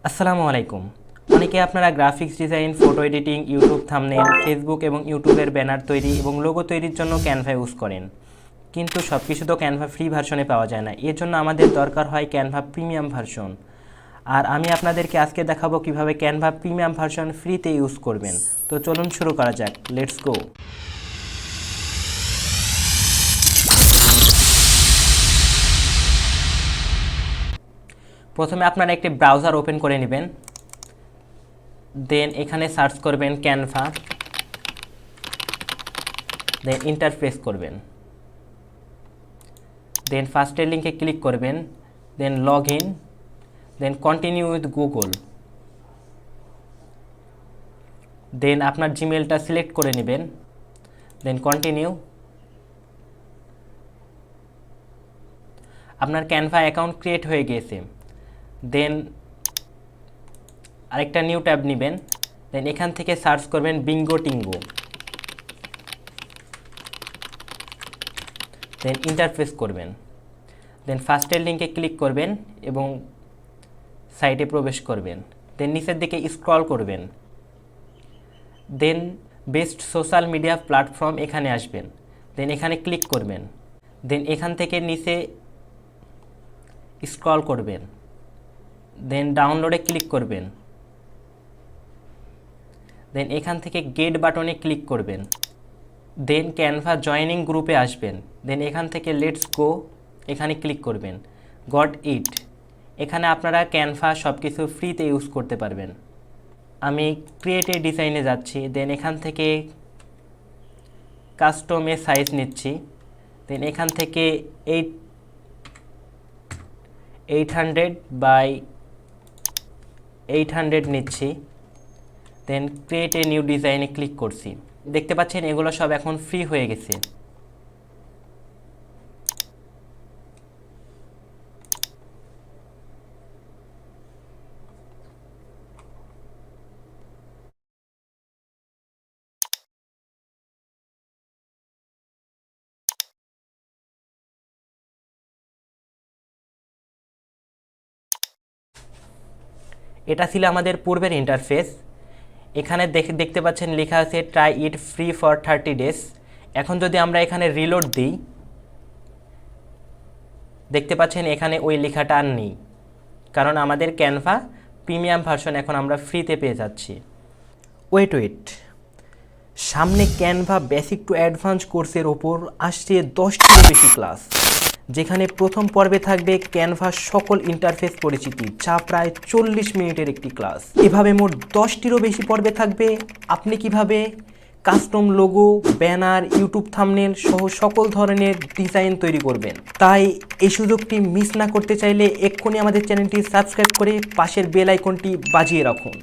আসসালামু আলাইকুম। অনেকে আপনারা graphics design, photo editing, YouTube thumbnail, Facebook এবং ইউটিউবের ব্যানার তৈরি এবং লোগো তৈরির জন্য ক্যানভা ইউজ করেন, কিন্তু সব কিছু তো ক্যানভা ফ্রি ভার্সনে পাওয়া যায় না। এর জন্য আমাদের দরকার হয় ক্যানভা প্রিমিয়াম ভার্সন। আর আমি আপনাদেরকে আজকে দেখাবো কিভাবে ক্যানভা প্রিমিয়াম ভার্সন ফ্রিতে ইউজ করবেন। তো চলুন শুরু করা যাক, লেটস গো। প্রথমে আপনারা একটি ব্রাউজার ওপেন করে নেবেন, দেন এখানে সার্চ করবেন ক্যানভা, দেন ইন্টারফেস করবেন, দেন ফার্স্টের লিঙ্কে ক্লিক করবেন, then log in, then continue with Google, then আপনার জিমেলটা সিলেক্ট করে নেবেন, দেন কন্টিনিউ। আপনার ক্যানভা অ্যাকাউন্ট ক্রিয়েট হয়ে গিয়েছে। দেন আরেকটা নিউ ট্যাব নেবেন, দেন এখান থেকে সার্চ করবেন বিঙ্গো টিঙ্গো, দেন ইন্টারফেস করবেন, দেন ফার্স্টের লিঙ্কে ক্লিক করবেন এবং সাইটে প্রবেশ করবেন, দেন নিচের দিকে স্ক্রল করবেন, দেন বেস্ট সোশ্যাল মিডিয়া প্ল্যাটফর্ম এখানে আসবেন, দেন এখানে ক্লিক করবেন, দেন এখান থেকে নিচে স্ক্রল করবেন, দেন ডাউনলোডে ক্লিক করবেন, দেন এখান থেকে গেট বাটনে ক্লিক করবেন, দেন ক্যানভা জয়েনিং গ্রুপে আসবেন, দেন এখান থেকে লেটস গো এখানে ক্লিক করবেন, গট ইট। এখানে আপনারা ক্যানভা সব কিছু ফ্রিতে ইউজ করতে পারবেন। আমি ক্রিয়েট এ ডিজাইনে যাচ্ছি, দেন এখান থেকে কাস্টমে সাইজ নিচ্ছি, দেন এখান থেকে 800 বাই 800 নিচ্ছি, দেন ক্রিয়েট এ নিউ ডিজাইনে ক্লিক করছি। দেখতে পাচ্ছেন এগুলো সব এখন ফ্রি হয়ে গেছে। এটা ছিল আমাদের পূর্বের ইন্টারফেস। এখানে দেখতে পাচ্ছেন লেখা আছে try it free for 30 days. এখন যদি আমরা এখানে রিলোড দিই, দেখতে পাচ্ছেন এখানে ওই লেখাটা আর নেই, কারণ আমাদের ক্যানভা প্রিমিয়াম ভার্সন এখন আমরা ফ্রিতে পেয়ে যাচ্ছি। ওয়েট, সামনে ক্যানভা বেসিক টু অ্যাডভান্স কোর্সের ওপর আসছে 10টিরও বেশি ক্লাস, যেখানে প্রথম পর্বে থাকবে ক্যানভার সকল ইন্টারফেস পরিচিতি, যা প্রায় 40 মিনিটের একটি ক্লাস। এভাবে মোট 10টিরও বেশি পর্বে থাকবে আপনি কিভাবে custom logo, banner, YouTube thumbnail সহ সকল ধরনের ডিজাইন তৈরি করবেন। তাই এই সুযোগটি মিস না করতে চাইলে এক্ষুনি আমাদের চ্যানেলটি সাবস্ক্রাইব করে পাশের বেল আইকনটি বাজিয়ে রাখুন।